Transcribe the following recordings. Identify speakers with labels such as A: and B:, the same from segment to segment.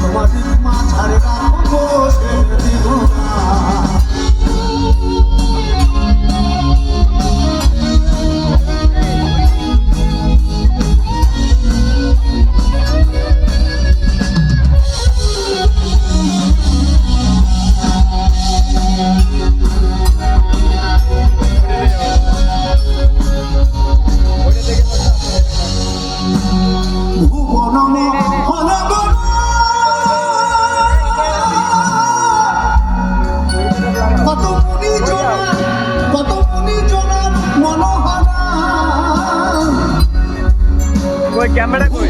A: তোমাদের মাঝারে রাখবো ছেড়ে দিব না।
B: ক্যামেরা কই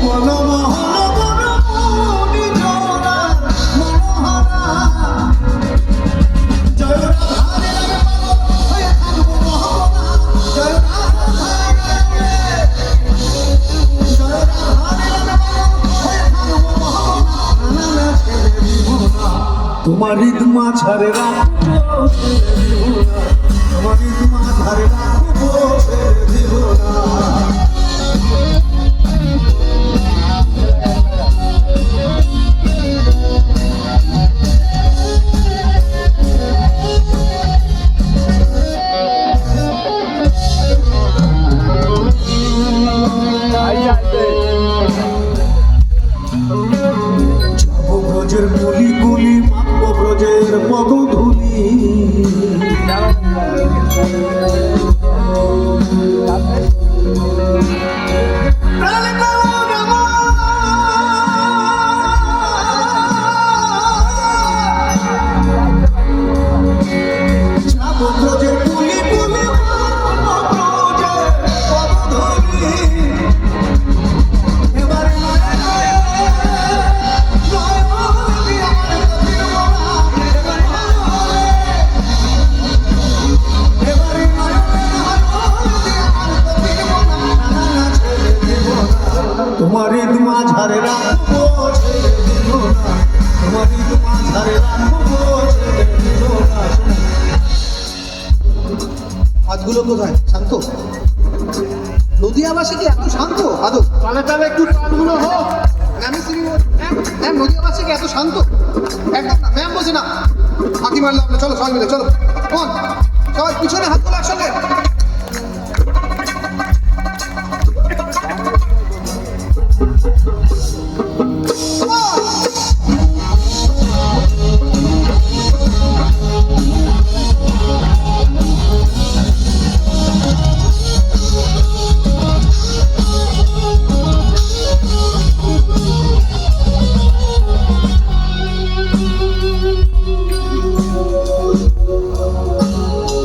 A: তোমার ঈদ মাঝারে রাখবো তোমার ঈদ মাঝারে রাখবো ছেড়ে দিব না। ব্রজের গুলি গুলি মাপব ব্রজের পদধূলি যাব ব্রজের গুলি গুলি তোমার ঈদ মাঝারে রাখবো ছেড়ে দিব না। তোমার ঈদ মাঝারে রাখবো ছেড়ে দিব না। হাতগুলো কোথায় শান্ত? নদিয়াবাসী কি এত শান্ত আদৌ? তাহলে তাহলে একটু কানগুলো হোক। ম্যাম নদিয়াবাসী কি এত শান্ত? একদম না ম্যাম বলছি না। হাতি মারলাম না, চলো সবাই মিলে চলো কোন সবাই পিছনে হাতগুলো একসঙ্গে।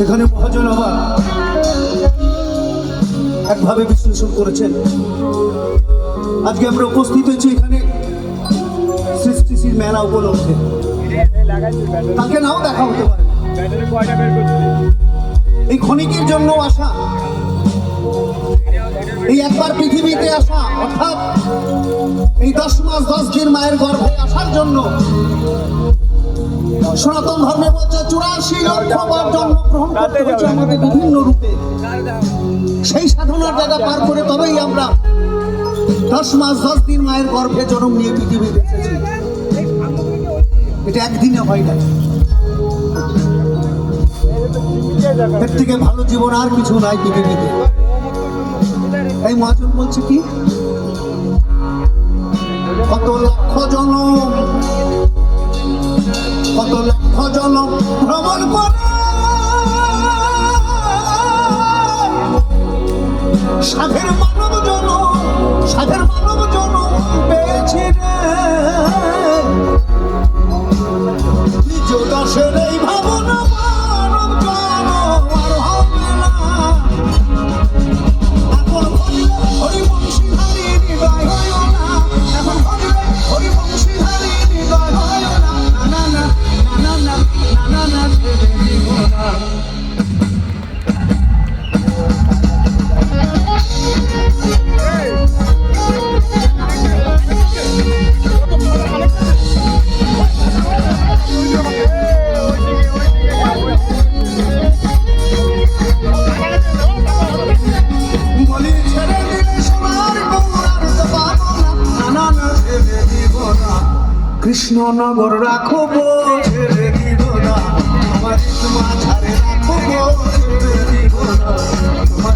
A: এখানে মহাজন আবার একভাবে বিশ্লেষণ করেছেন। আজকে আমরা উপস্থিত হয়েছি এখানে সৃষ্টিশীল মেলা উপলক্ষে। তাকে নাও দেখা হতে পারে। এই ক্ষণিকের জন্য আসা, এই একবার পৃথিবীতে আসা, অর্থাৎ এই 10 মাস 10 দিন মায়ের গর্ভে আসার জন্য সনাতন ধর্মে বলছে 84 লক্ষবার জন্মগ্রহণ করতে হচ্ছে আমাদের বিভিন্ন রূপে। সেই সাধনার জায়গা পার করে তবেই আমরা 10 মাস 10 দিন মায়ের গর্ভে জন্ম নিয়ে পৃথিবীতে এসেছি। এটা একদিনে হয় না। এর থেকে ভালো জীবন আর কিছু নাই পৃথিবীতে। এই মহাজন বলছে কি কত লক্ষ জনম কত লক্ষ জনম ভ্রমণ করে সাধের মানব জনম পেয়েছি রে। নিজ দশের এই ভাবনা মানব জনম আর হবে না। এখন হরিবংশী হরি হৃদয় হইও না। এখন হরিবংশী কৃষ্ণনগর রাখো গো ছেড়ে দিব না, আমার মাঝারে রাখো গো ছেড়ে দিব না, তোমার